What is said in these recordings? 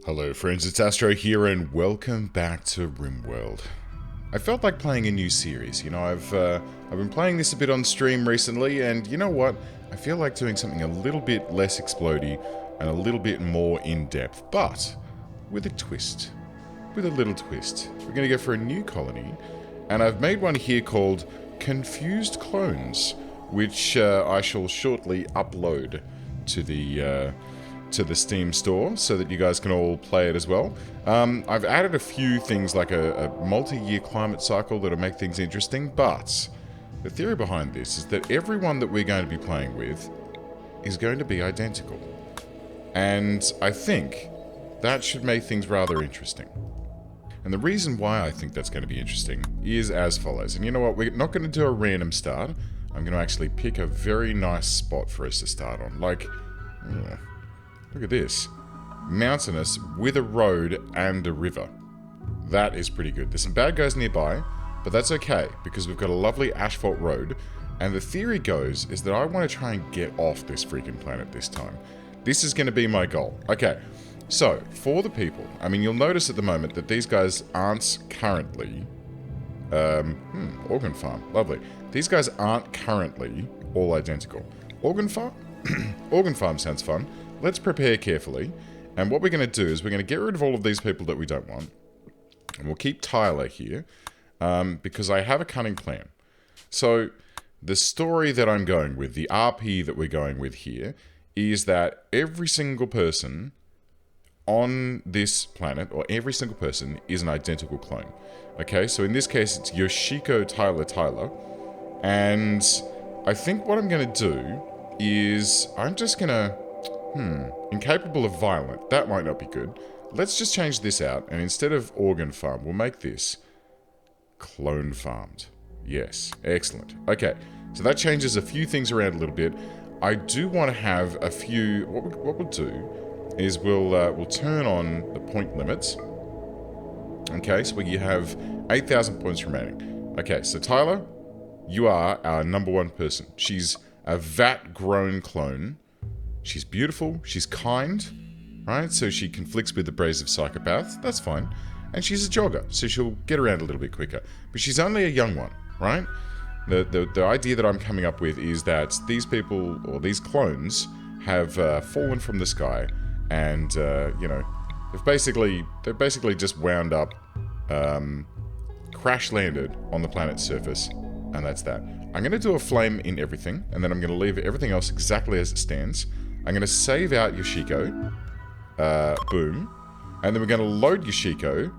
Hello friends, it's Astro here and welcome back to Rimworld. I felt like playing a new series. You know, I've been playing this a bit on stream recently, and you know what? I feel like doing something a little bit less explodey and a little bit more in-depth, but with a twist. With a little twist. We're going to go for a new colony, and I've made one here called Confused Clones, which I shall shortly upload to the Steam store so that you guys can all play it as well. I've added a few things like a multi-year climate cycle that'll make things interesting, but the theory behind this is that everyone that we're going to be playing with is going to be identical. And I think that should make things rather interesting. And the reason why I think that's going to be interesting is as follows. And you know what? We're not going to do a random start. I'm going to actually pick a very nice spot for us to start on. Like, look at this. Mountainous with a road and a river. That is pretty good. There's some bad guys nearby, but that's okay because we've got a lovely asphalt road. And the theory goes is that I want to try and get off this freaking planet this time. This is going to be my goal. Okay, so for the people, I mean, you'll notice at the moment that these guys aren't currently... organ farm. Lovely. These guys aren't currently all identical. Organ farm? Organ farm sounds fun. Let's prepare carefully, and what we're going to do is we're going to get rid of all of these people that we don't want, and we'll keep Tyler here, because I have a cunning plan. So, the story that I'm going with, the RP that we're going with here, is that every single person on this planet, or every single person, is an identical clone. Okay, so in this case it's Yoshiko Tyler, and I think what I'm going to do is I'm just going to... incapable of violent. That might not be good. Let's just change this out, and instead of organ farm, we'll make this clone farmed. Yes, excellent. Okay, so that changes a few things around a little bit. I do want to have a few... What we'll do is we'll turn on the point limits. Okay, so you have 8,000 points remaining. Okay, so Tyler, you are our #1 person. She's a vat-grown clone. She's beautiful, she's kind, right? So she conflicts with abrasive psychopaths, that's fine. And she's a jogger, so she'll get around a little bit quicker. But she's only a young one, right? The idea that I'm coming up with is that these people, or these clones, have fallen from the sky, and, you know, they've basically just wound up, crash-landed on the planet's surface, and that's that. I'm going to do a flame in everything, and then I'm going to leave everything else exactly as it stands. I'm going to save out Yoshiko. Boom. And then we're going to load Yoshiko.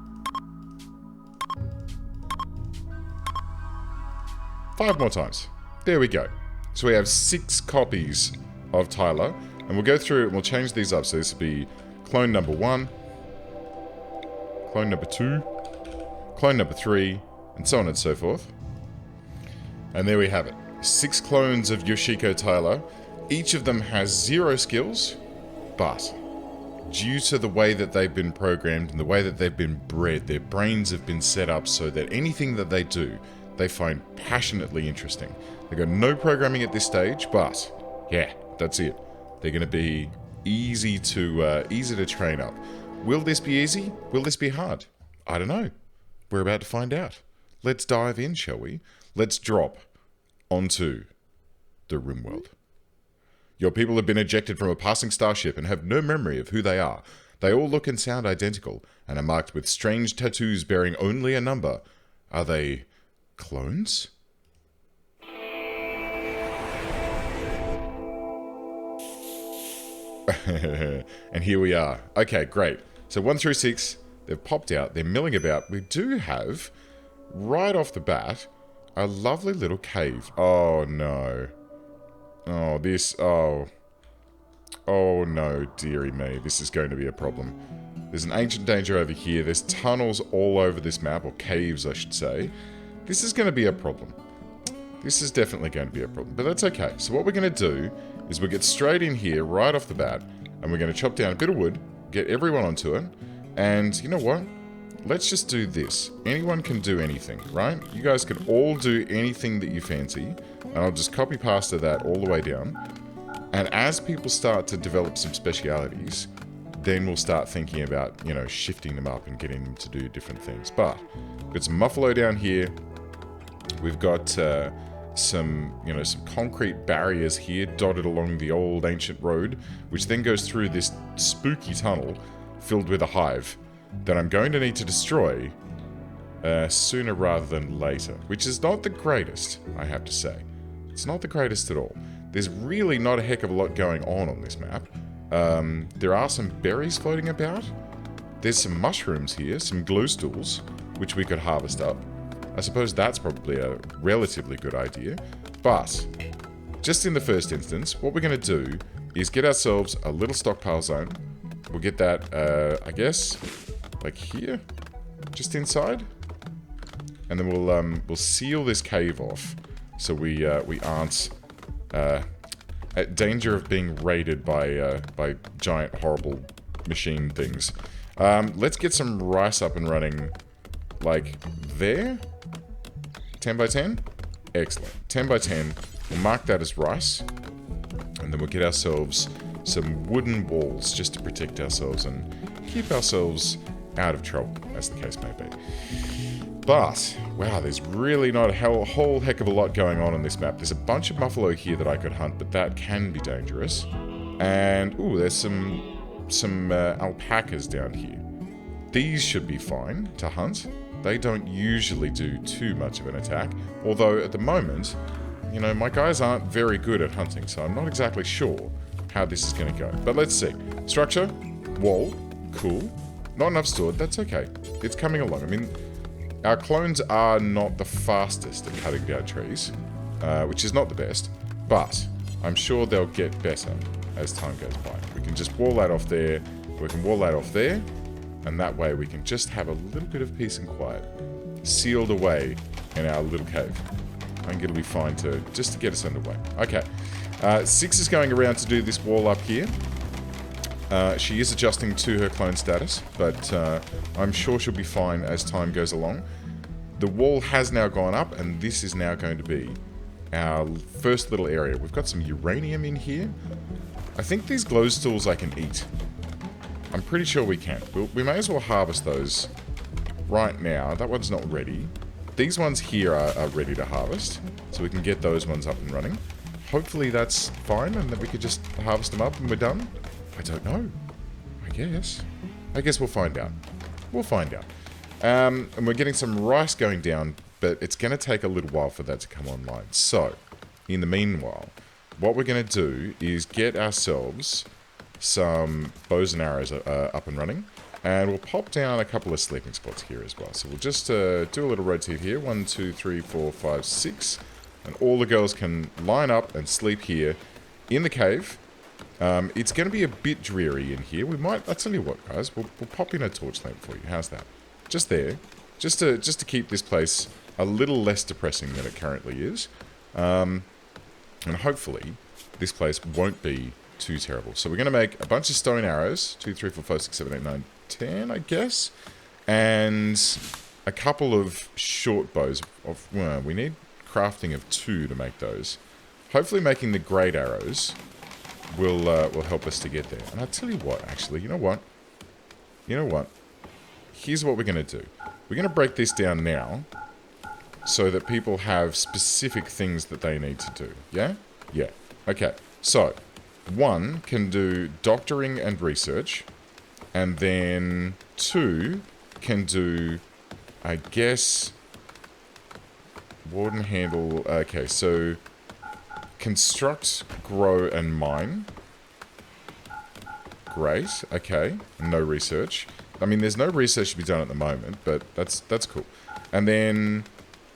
5 more times. There we go. So we have 6 copies of Tyler. And we'll go through and we'll change these up. So this will be clone #1, clone #2, clone #3, and so on and so forth. And there we have it. 6 clones of Yoshiko Tyler. Each of them has 0 skills, but due to the way that they've been programmed and the way that they've been bred, their brains have been set up so that anything that they do, they find passionately interesting. They've got no programming at this stage, but yeah, that's it. They're going to be easy to train up. Will this be easy? Will this be hard? I don't know. We're about to find out. Let's dive in, shall we? Let's drop onto the Rimworld. Your people have been ejected from a passing starship and have no memory of who they are. They all look and sound identical and are marked with strange tattoos bearing only a number. Are they clones? And here we are. Okay, great. So 1 through 6, they've popped out. They're milling about. We do have, right off the bat, a lovely little cave. Oh, no. Oh, this... Oh. Oh, no, dearie me. This is going to be a problem. There's an ancient danger over here. There's tunnels all over this map, or caves, I should say. This is going to be a problem. This is definitely going to be a problem, but that's okay. So what we're going to do is we'll get straight in here, right off the bat, and we're going to chop down a bit of wood, get everyone onto it, and you know what? Let's just do this. Anyone can do anything, right? You guys can all do anything that you fancy. And I'll just copy pasta that all the way down. And as people start to develop some specialities, then we'll start thinking about, you know, shifting them up and getting them to do different things. But we've got some muffalo down here. We've got some concrete barriers here dotted along the old ancient road, which then goes through this spooky tunnel filled with a hive that I'm going to need to destroy sooner rather than later, which is not the greatest, I have to say. It's not the greatest at all. There's really not a heck of a lot going on this map. There are some berries floating about. There's some mushrooms here, some glue stools, which we could harvest up. I suppose that's probably a relatively good idea. But, just in the first instance, what we're going to do is get ourselves a little stockpile zone. We'll get that, I guess, like here, just inside. And then we'll seal this cave off, so we aren't at danger of being raided by giant, horrible machine things. Let's get some rice up and running, like there. 10 by 10? Excellent. 10 by 10. We'll mark that as rice. And then we'll get ourselves some wooden walls just to protect ourselves and keep ourselves out of trouble, as the case may be. But, wow, there's really not a whole heck of a lot going on this map. There's a bunch of buffalo here that I could hunt, but that can be dangerous. And, ooh, there's some alpacas down here. These should be fine to hunt. They don't usually do too much of an attack. Although, at the moment, you know, my guys aren't very good at hunting, so I'm not exactly sure how this is going to go. But let's see. Structure, wall, cool. Not enough stored, that's okay. It's coming along. I mean, our clones are not the fastest at cutting down trees, which is not the best, but I'm sure they'll get better as time goes by. We can just wall that off there, we can wall that off there, and that way we can just have a little bit of peace and quiet sealed away in our little cave. I think it'll be fine just to get us underway. Okay, Six is going around to do this wall up here. She is adjusting to her clone status, but I'm sure she'll be fine as time goes along. The wall has now gone up, and this is now going to be our first little area. We've got some uranium in here. I think these glow stools I can eat. I'm pretty sure we can. We may as well harvest those right now. That one's not ready. These ones here are ready to harvest, so we can get those ones up and running. Hopefully that's fine, and that we could just harvest them up and we're done. I don't know. I guess we'll find out. We'll find out. And we're getting some rice going down, but it's going to take a little while for that to come online. So, in the meanwhile, what we're going to do is get ourselves some bows and arrows up and running. And we'll pop down a couple of sleeping spots here as well. So we'll just do a little rotate here. 1, 2, 3, 4, 5, 6. And all the girls can line up and sleep here in the cave. It's going to be a bit dreary in here. We might, I'll tell you what, guys, we'll pop in a torch lamp for you. How's that? Just there. Just to keep this place a little less depressing than it currently is. And hopefully, this place won't be too terrible. So we're going to make a bunch of stone arrows. 2, 3, 4, 5, 6, 7, 8, 9, 10, I guess. And a couple of short bows. Well, we need crafting of 2 to make those. Hopefully making the great arrows will help us to get there. And I'll tell you what, actually, you know what? Here's what we're going to do. We're going to break this down now so that people have specific things that they need to do. Yeah? Yeah. Okay. So, 1 can do doctoring and research, and then 2 can do, I guess, warden handle. Okay, so construct, grow, and mine. Great. Okay. No research. I mean, there's no research to be done at the moment, but that's cool. And then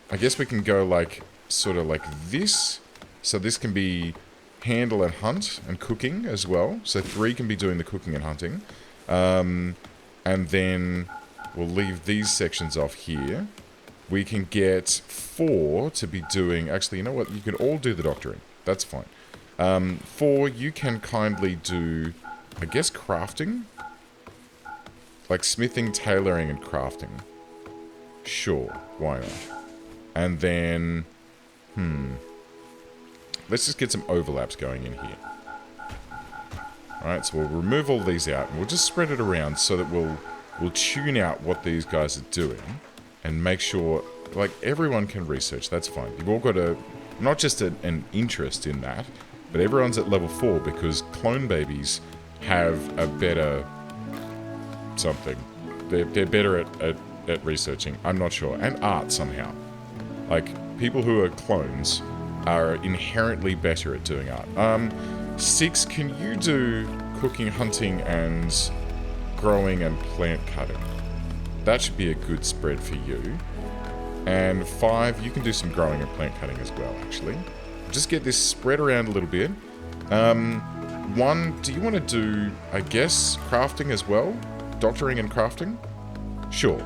I guess we can go like sort of like this. So this can be handle and hunt and cooking as well. So 3 can be doing the cooking and hunting. And then we'll leave these sections off here. We can get 4 to be doing... Actually, you know what? You can all do the doctoring. That's fine. 4, you can kindly do, I guess, crafting. Like smithing, tailoring, and crafting. Sure, why not? And then... Let's just get some overlaps going in here. Right, so we'll remove all these out and we'll just spread it around so that we'll tune out what these guys are doing and make sure, like, everyone can research. That's fine. You've all got not just an interest in that, but everyone's at level 4 because clone babies have a better something. They're better at researching. I'm not sure. And art somehow. Like, people who are clones are inherently better at doing art. 6, can you do cooking, hunting, and growing and plant cutting? That should be a good spread for you. And 5, you can do some growing and plant cutting as well, actually. Just get this spread around a little bit. 1, do you want to do, I guess, crafting as well? Doctoring and crafting? Sure.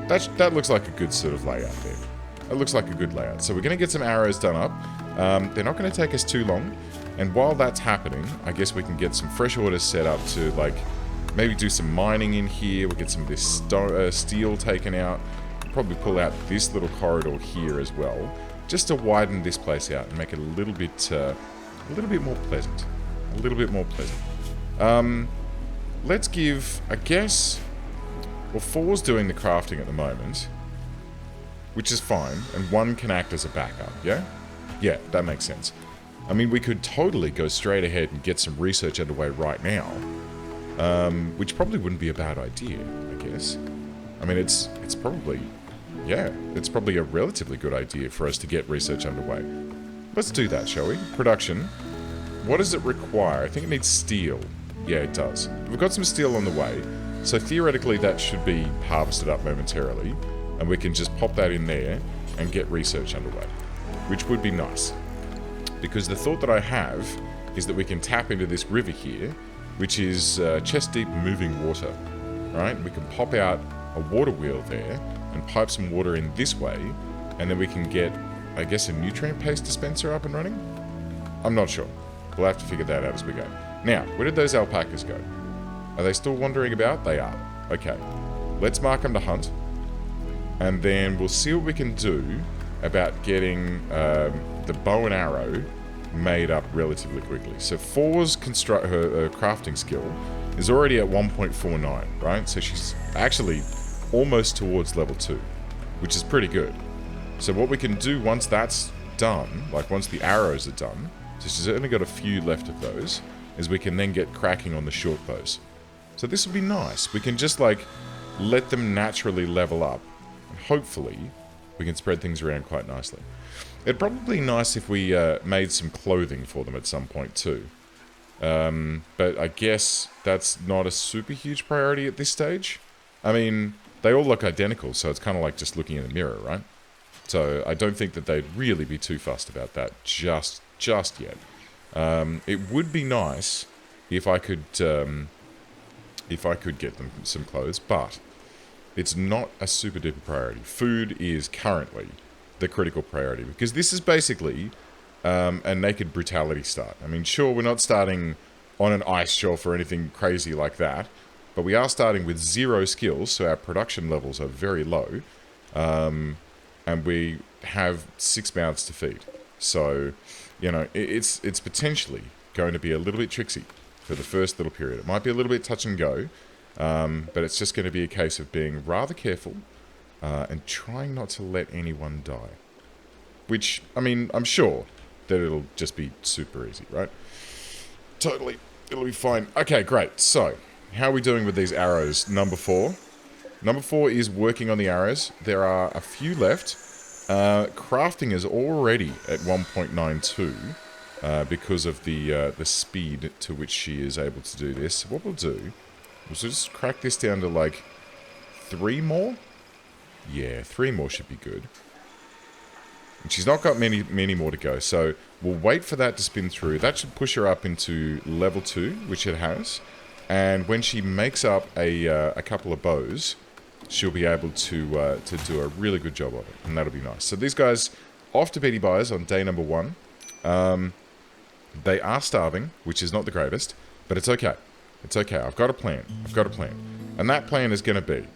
That looks like a good sort of layout there. It looks like a good layout. So we're going to get some arrows done up. They're not going to take us too long. And while that's happening, I guess we can get some fresh orders set up to, like, maybe do some mining in here. We'll get some of this steel taken out. Probably pull out this little corridor here as well, just to widen this place out and make it a little bit more pleasant. A little bit more pleasant. Let's give, I guess, well, 4's doing the crafting at the moment, which is fine, and 1 can act as a backup, yeah? Yeah, that makes sense. I mean, we could totally go straight ahead and get some research underway right now, which probably wouldn't be a bad idea, I guess. I mean, it's probably, yeah, it's probably a relatively good idea for us to get research underway. Let's do that, shall we? Production. What does it require? I think it needs steel. Yeah, it does. We've got some steel on the way, so theoretically that should be harvested up momentarily, and we can just pop that in there and get research underway, which would be nice. Because the thought that I have is that we can tap into this river here, which is chest-deep moving water, right? We can pop out a water wheel there and pipe some water in this way, and then we can get, I guess, a nutrient paste dispenser up and running? I'm not sure. We'll have to figure that out as we go. Now, where did those alpacas go? Are they still wandering about? They are. Okay. Let's mark them to hunt, and then we'll see what we can do about getting the bow and arrow made up relatively quickly. So 4's her crafting skill is already at 1.49, right? So she's actually almost towards level 2, which is pretty good. So what we can do once that's done, like once the arrows are done, so she's only got a few left of those, is we can then get cracking on the short bows. So this will be nice. We can just, like, let them naturally level up, and hopefully we can spread things around quite nicely. It'd probably be nice if we made some clothing for them at some point too. But I guess that's not a super huge priority at this stage. I mean, they all look identical, so it's kind of like just looking in the mirror, right? So I don't think that they'd really be too fussed about that just yet. It would be nice if I could get them some clothes, but it's not a super duper priority. Food is currently the critical priority, because this is basically a naked brutality start. I mean, sure, we're not starting on an ice shelf or anything crazy like that, but we are starting with 0 skills, so our production levels are very low, and we have 6 mouths to feed. So, you know, it's potentially going to be a little bit tricksy for the first little period. It might be a little bit touch and go, but it's just going to be a case of being rather careful and trying not to let anyone die. Which, I mean, I'm sure that it'll just be super easy, right? Totally. It'll be fine. Okay, great. So, how are we doing with these arrows? Number 4. Number 4 is working on the arrows. There are a few left. Crafting is already at 1.92 because of the speed to which she is able to do this. So what we'll do is just crack this down to like 3 more. Yeah, 3 more should be good. And she's not got many more to go, so we'll wait for that to spin through. That should push her up into level 2, which it has. And when she makes up a couple of bows, she'll be able to do a really good job of it, and that'll be nice. So these guys off to Betty Byers on day number 1. They are starving, which is not the greatest, but it's okay. It's okay. I've got a plan. And that plan is going to be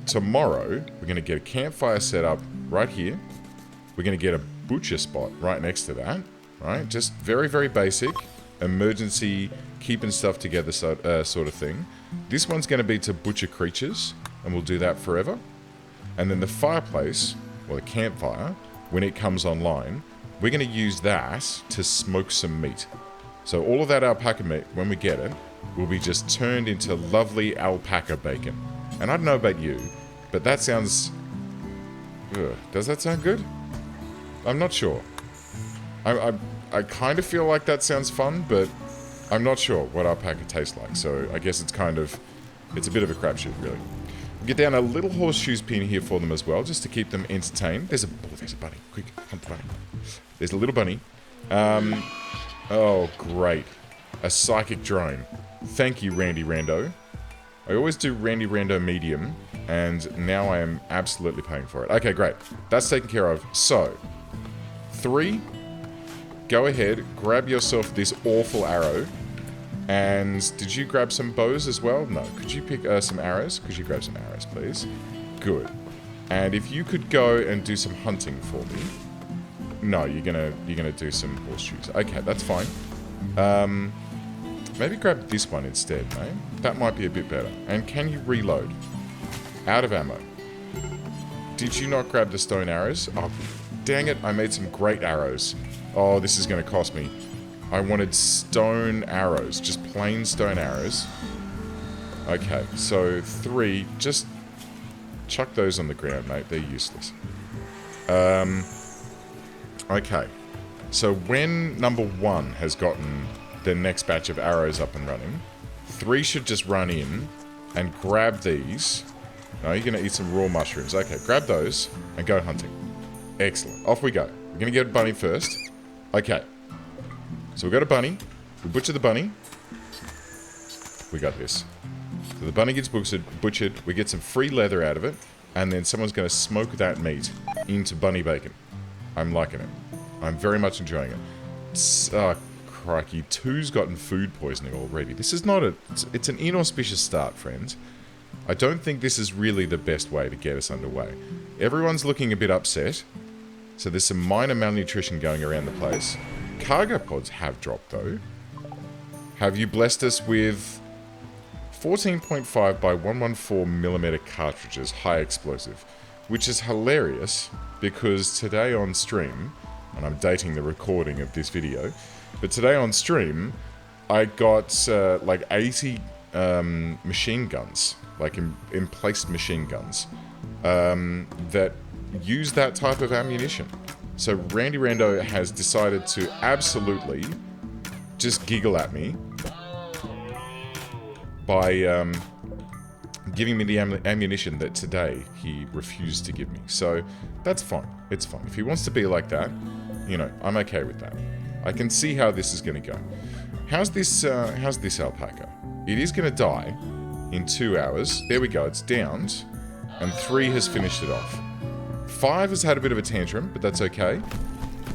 tomorrow, we're going to get a campfire set up right here. We're going to get a butcher spot right next to that, right? Just very, very basic. emergency, keeping stuff together sort of thing. This one's going to be to butcher creatures, and we'll do that forever. And then the fireplace, or the campfire, when it comes online, we're going to use that to smoke some meat. So all of that alpaca meat, when we get it, will be just turned into lovely alpaca bacon. And I don't know about you, but that sounds... Ugh, does that sound good? I'm not sure. I kind of feel like that sounds fun, but I'm not sure what alpaca tastes like. So I guess it's kind of... It's a bit of a crapshoot, really. Get down a little horseshoes pin here for them as well, just to keep them entertained. There's a bunny. Quick, hunt the bunny. There's a little bunny. Oh, great. A psychic drone. Thank you, Randy Rando. I always do Randy Rando medium, and now I am absolutely paying for it. Okay, great. That's taken care of. So, 3, go ahead, grab yourself this awful arrow. And did you grab some bows as well? No. Could you pick some arrows? Could you grab some arrows, please? Good. And if you could go and do some hunting for me. No, you're gonna do some horseshoes. Okay, that's fine. Maybe grab this one instead, mate. That might be a bit better. And can you reload? Out of ammo. Did you not grab the stone arrows? Oh, dang it! I made some great arrows. Oh, this is gonna cost me. I wanted stone arrows, just plain stone arrows. Okay, so 3, just chuck those on the ground, mate. They're useless. Okay, so when number 1 has gotten the next batch of arrows up and running, 3 should just run in and grab these. No, you're going to eat some raw mushrooms. Okay, grab those and go hunting. Excellent. Off we go. We're going to get a bunny first. Okay. So we got a bunny. We butcher the bunny. We got this. So the bunny gets butchered. We get some free leather out of it. And then someone's going to smoke that meat into bunny bacon. I'm liking it. I'm very much enjoying it. Oh, crikey. 2's gotten food poisoning already. This is not a... It's an inauspicious start, friends. I don't think this is really the best way to get us underway. Everyone's looking a bit upset. So there's some minor malnutrition going around the place. Cargo pods have dropped, though. Have you blessed us with 14.5 by 114mm cartridges, high explosive, which is hilarious because today on stream, and I'm dating the recording of this video, but today on stream, I got like 80 machine guns, like emplaced machine guns, that use that type of ammunition. So Randy Rando has decided to absolutely just giggle at me by giving me the ammunition that today he refused to give me. So that's fine. It's fine. If he wants to be like that, you know, I'm okay with that. I can see how this is going to go. How's this alpaca? It is going to die in 2 hours. There we go. It's downed. And 3 has finished it off. 5 has had a bit of a tantrum, but that's okay.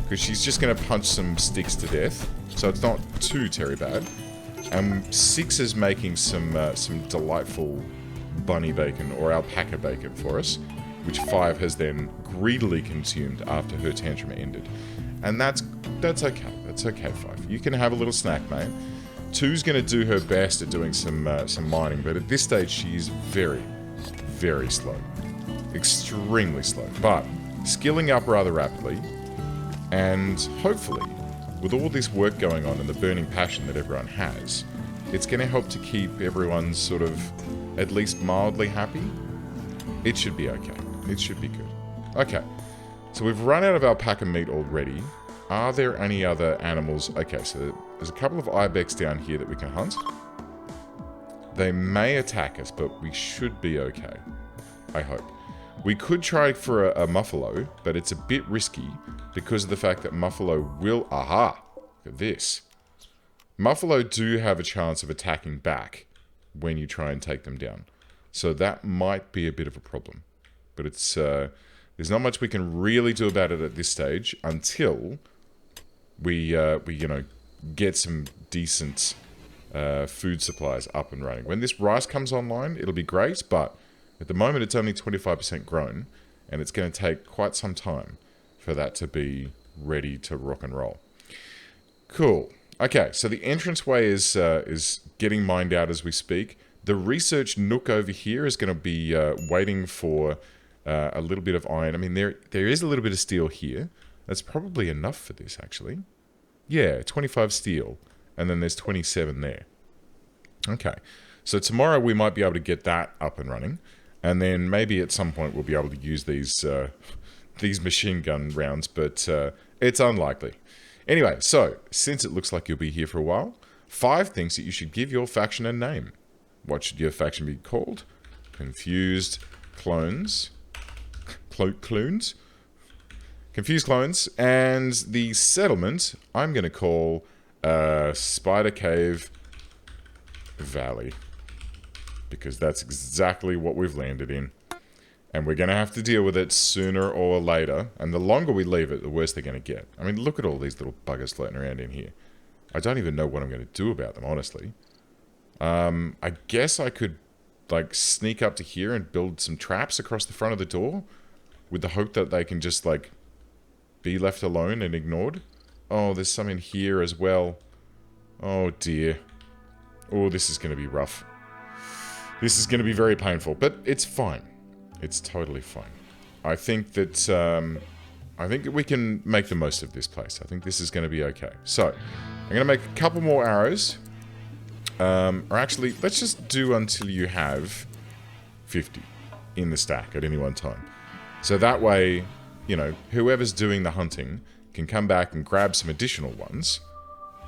Because she's just going to punch some sticks to death. So it's not too terribly bad. And 6 is making some delightful bunny bacon or alpaca bacon for us. Which 5 has then greedily consumed after her tantrum ended. And that's okay. That's okay, 5. You can have a little snack, mate. 2's going to do her best at doing some mining. But at this stage, she's very, very slow. Extremely slow, but skilling up rather rapidly, and hopefully, with all this work going on and the burning passion that everyone has, it's going to help to keep everyone sort of at least mildly happy. It should be okay. It should be good. Okay, so we've run out of alpaca meat already. Are there any other animals? Okay, so there's a couple of ibex down here that we can hunt. They may attack us, but we should be okay. I hope. We could try for a muffalo, but it's a bit risky because of the fact that muffalo will... Aha! Look at this. Muffalo do have a chance of attacking back when you try and take them down. So that might be a bit of a problem. But it's... there's not much we can really do about it at this stage until we you know, get some decent food supplies up and running. When this rice comes online, it'll be great, but... At the moment, it's only 25% grown, and it's going to take quite some time for that to be ready to rock and roll. Cool. Okay, so the entranceway is getting mined out as we speak. The research nook over here is going to be waiting for a little bit of iron. I mean, there is a little bit of steel here. That's probably enough for this, actually. Yeah, 25 steel. And then there's 27 there. Okay. So tomorrow we might be able to get that up and running. And then maybe at some point we'll be able to use these machine gun rounds. But it's unlikely. Anyway, so since it looks like you'll be here for a while, 5 things that you should give your faction a name. What should your faction be called? Confused Clones. Clones? Confused Clones. And the settlement, I'm going to call Spider Cave Valley. Because that's exactly what we've landed in. And we're going to have to deal with it sooner or later. And the longer we leave it, the worse they're going to get. I mean, look at all these little buggers floating around in here. I don't even know what I'm going to do about them, honestly. I guess I could, like, sneak up to here and build some traps across the front of the door. With the hope that they can just, like, be left alone and ignored. Oh, there's some in here as well. Oh, dear. Oh, this is going to be rough. This is going to be very painful, but it's fine. It's totally fine. I think that we can make the most of this place. I think this is going to be okay. So, I'm going to make a couple more arrows. Or actually, let's just do until you have 50 in the stack at any one time. So that way, you know, whoever's doing the hunting can come back and grab some additional ones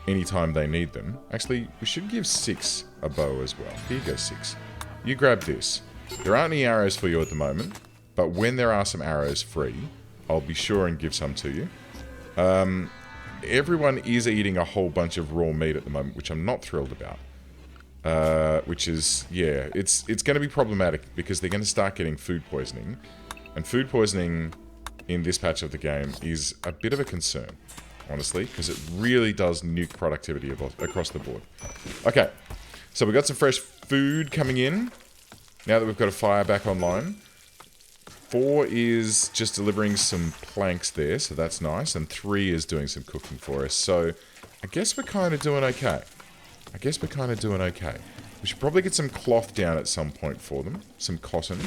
anytime they need them. Actually, we should give 6 a bow as well. Here you go, 6. You grab this. There aren't any arrows for you at the moment, but when there are some arrows free, I'll be sure and give some to you. Everyone is eating a whole bunch of raw meat at the moment, which I'm not thrilled about. Which is, yeah, it's going to be problematic because they're going to start getting food poisoning. And food poisoning in this patch of the game is a bit of a concern, honestly, because it really does nuke productivity across the board. Okay, so we've got some fresh food coming in, now that we've got a fire back online. 4 is just delivering some planks there, so that's nice, and 3 is doing some cooking for us, so I guess we're kind of doing okay. We should probably get some cloth down at some point for them, some cotton,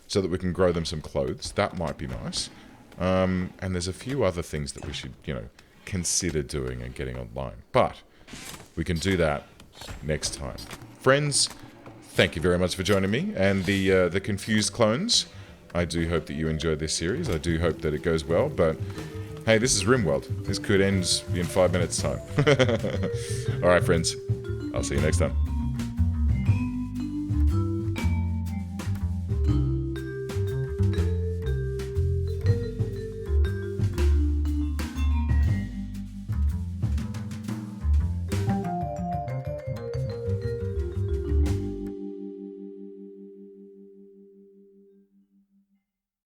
so that we can grow them some clothes. That might be nice. And there's a few other things that we should, you know, consider doing and getting online. But we can do that next time. Friends, thank you very much for joining me and the Confused Clones. I do hope that you enjoyed this series. I do hope that it goes well, but hey, this is Rimworld. This could end in 5 minutes' time. Alright, friends. I'll see you next time.